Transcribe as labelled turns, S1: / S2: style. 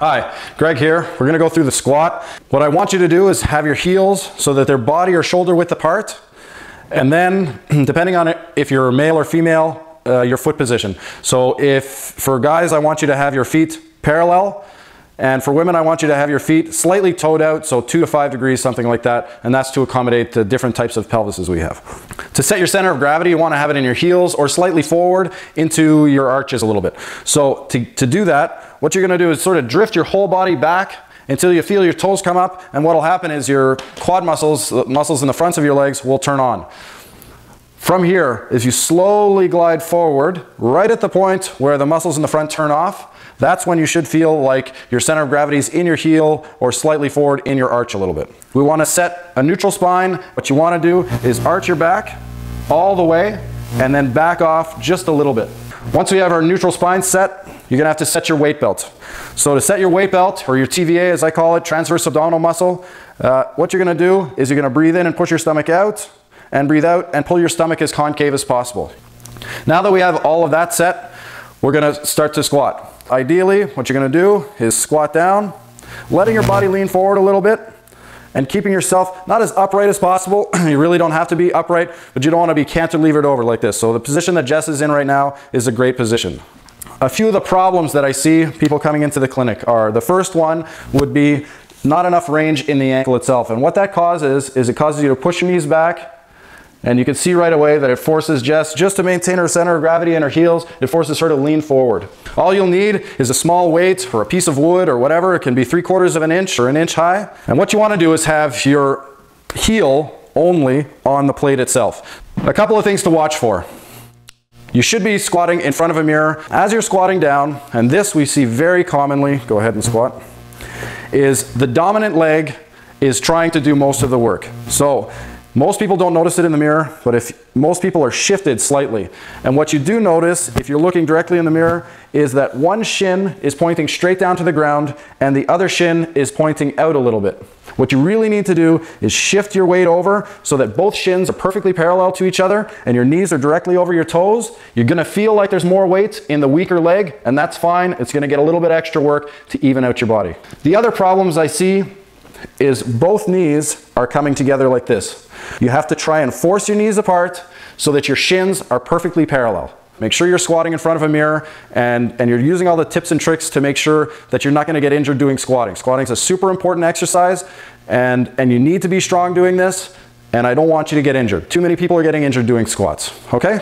S1: Hi, Greg here. We're going to go through the squat. What I want you to do is have your heels so that they're body or shoulder width apart. And then, depending on if you're male or female, your foot position. So for guys, I want you to have your feet parallel. And for women, I want you to have your feet slightly toed out, so 2 to 5 degrees, something like that. And that's to accommodate the different types of pelvises we have. To set your center of gravity, you want to have it in your heels or slightly forward into your arches a little bit. So to do that, what you're going to do is sort of drift your whole body back until you feel your toes come up. And what will happen is your quad muscles, the muscles in the fronts of your legs, will turn on. From here, as you slowly glide forward, right at the point where the muscles in the front turn off, that's when you should feel like your center of gravity is in your heel or slightly forward in your arch a little bit. We want to set a neutral spine. What you want to do is arch your back all the way and then back off just a little bit. Once we have our neutral spine set, you're going to have to set your weight belt. So to set your weight belt, or your TVA as I call it, transverse abdominal muscle, what you're going to do is you're going to breathe in and push your stomach out, and breathe out and pull your stomach as concave as possible. Now that we have all of that set, we're going to start to squat. Ideally, what you're going to do is squat down, letting your body lean forward a little bit, and keeping yourself not as upright as possible. You really don't have to be upright, but you don't want to be cantilevered over like this. So the position that Jess is in right now is a great position. A few of the problems that I see people coming into the clinic are, the first one would be not enough range in the ankle itself. And what that causes is it causes you to push your knees back. And you can see right away that it forces Jess, just to maintain her center of gravity in her heels, it forces her to lean forward. All you'll need is a small weight or a piece of wood or whatever. It can be 3/4 of an inch or an inch high. And what you want to do is have your heel only on the plate itself. A couple of things to watch for. You should be squatting in front of a mirror. As you're squatting down, and this we see very commonly, go ahead and squat, is the dominant leg is trying to do most of the work. So most people don't notice it in the mirror, but most people are shifted slightly. And what you do notice, if you're looking directly in the mirror, is that one shin is pointing straight down to the ground and the other shin is pointing out a little bit. What you really need to do is shift your weight over so that both shins are perfectly parallel to each other and your knees are directly over your toes. You're going to feel like there's more weight in the weaker leg, and that's fine. It's going to get a little bit extra work to even out your body. The other problems I see is both knees are coming together like this. You have to try and force your knees apart so that your shins are perfectly parallel. Make sure you're squatting in front of a mirror and you're using all the tips and tricks to make sure that you're not going to get injured doing squatting. Squatting is a super important exercise and you need to be strong doing this, and I don't want you to get injured. Too many people are getting injured doing squats, okay?